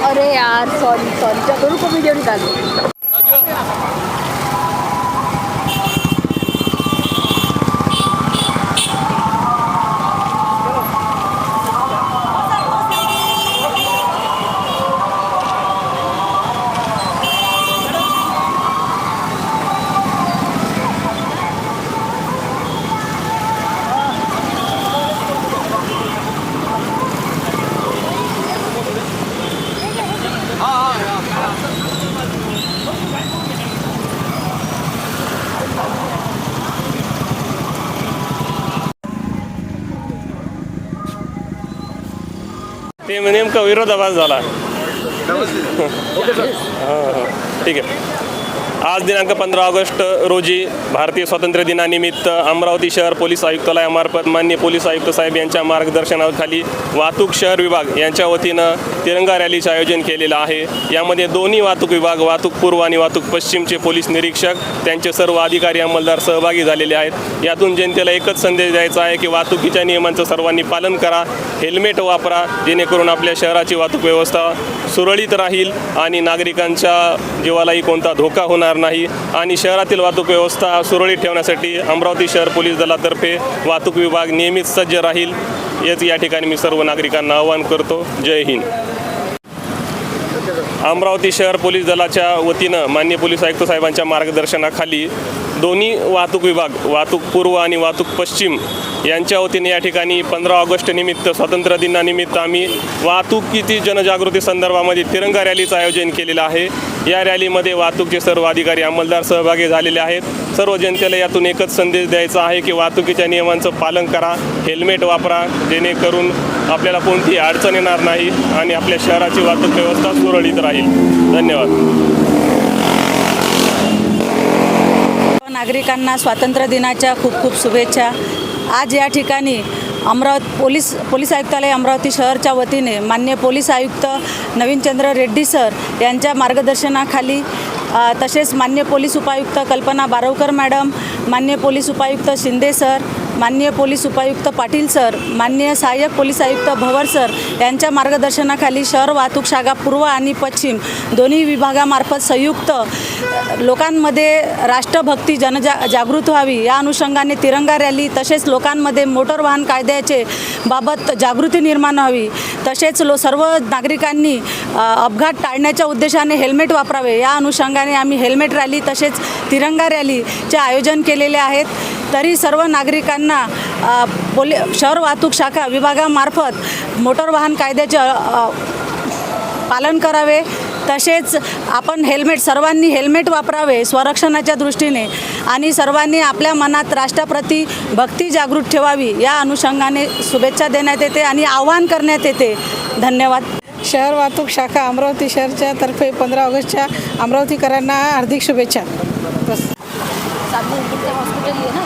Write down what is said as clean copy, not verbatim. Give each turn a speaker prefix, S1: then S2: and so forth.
S1: अरे यार सॉरी चलो रुको वीडियो निकालो।
S2: ते नेमका विरोधाभास झाला। ठीक आहे। आज दिनांक 15 ऑगस्ट रोजी भारतीय स्वातंत्र्य दिनानिमित्त अमरावती शहर पोलीस आयुक्तालयामार्फत माननीय पोलीस आयुक्त साहेब यांच्या मार्गदर्शनाखाली वाहतूक शहर विभाग यांच्या वतीनं तिरंगा रॅलीचे आयोजन केलेलं आहे। यामध्ये दोन्ही वाहतूक विभाग, वाहतूक पूर्व आणि वाहतूक पश्चिमचे पोलीस निरीक्षक, त्यांचे सर्व अधिकारी अंमलदार सहभागी झालेले आहेत। यातून जनतेला एकच संदेश द्यायचा आहे की वाहतुकीच्या नियमांचं सर्वांनी पालन करा, हेल्मेट वापरा, जेणेकरून आपल्या शहराची वाहतूक व्यवस्था सुरळीत राहील आणि नागरिकांच्या जीवालाही कोणता धोका होणार नाही। आणि शहरातील वाहतूक व्यवस्था सुरळीत ठेवण्यासाठी अमरावती शहर पोलीस दलातर्फे वाहतूक विभाग नेहमीच सज्ज राहील, याच या ठिकाणी मी सर्व नागरिकांना आवाहन करतो। जय हिंद। अमरावती शहर पोलीस दलाच्या वतीनं माननीय पोलीस आयुक्त साहेबांच्या मार्गदर्शनाखाली दोन्ही वाहतूक विभाग, वाहतूक पूर्व आणि वाहतूक पश्चिम यांच्या वतीने या ठिकाणी 15 ऑगस्ट निमित्त स्वातंत्र्य दिनानिमित्त आम्ही वाहतुकीची जनजागृती संदर्भामध्ये तिरंगा रॅलीचं आयोजन केलेलं आहे। या रॅलीमध्ये वाहतूकचे सर्व अधिकारी अंमलदार सहभागी झालेले आहेत। सर्व जनतेला यातून एकच संदेश द्यायचा आहे की वाहतुकीच्या नियमांचं पालन करा, हेल्मेट वापरा, जेणेकरून आपल्याला कोणतीही अडचण येणार नाही आणि आपल्या शहराची वाहतूक व्यवस्था सुरळीत राहील। धन्यवाद।
S3: नागरिकांना स्वातंत्र्य दिनाच्या खूप खूप शुभेच्छा। आज या ठिकाणी पोलीस आयुक्तालय अमरावती शहरच्या वतीने माननीय पोलीस आयुक्त नवीनचंद्र रेड्डी सर यांच्या मार्गदर्शनाखाली तसेच माननीय पोलीस उपायुक्त कल्पना बारवकर मॅडम, माननीय पोलीस उपायुक्त शिंदे सर, माननीय पोलीस उपायुक्त पाटील सर, माननीय सहाय्यक पोलीस आयुक्त भवर सर यांच्या मार्गदर्शनाखाली शहर वाहतूक शाखा पूर्व आणि पश्चिम दोन्ही विभागामार्फत संयुक्त लोकांमध्ये राष्ट्रभक्ती जागृत व्हावी या अनुषंगाने तिरंगा रॅली, तसेच लोकांमध्ये मोटर वाहन कायद्याचे बाबत जागृती निर्माण व्हावी, तसेच सर्व नागरिकांनी अपघात टाळण्याच्या उद्देशाने हेल्मेट वापरावे या अनुषंगाने आम्ही हेल्मेट रॅली तसेच तिरंगा रॅलीचे आयोजन केलेले आहेत। तरी सर्व नागरिकांना शहर वाहतूक शाखा विभागामार्फत मोटर वाहन कायद्याचे पालन करावे, तसेच आपण सर्वांनी हेल्मेट वापरावे स्वरक्षणाच्या दृष्टीने आणि सर्वांनी आपल्या मनात राष्ट्राप्रती भक्ती जागृत ठेवावी या अनुषंगाने शुभेच्छा देण्यात येते आणि आवाहन करण्यात येते। धन्यवाद।
S4: शहर वाहतूक शाखा अमरावती शहरच्या तर्फे 15 ऑगस्टच्या अमरावतीकरांना हार्दिक शुभेच्छा। बस
S1: हॉस्पिटल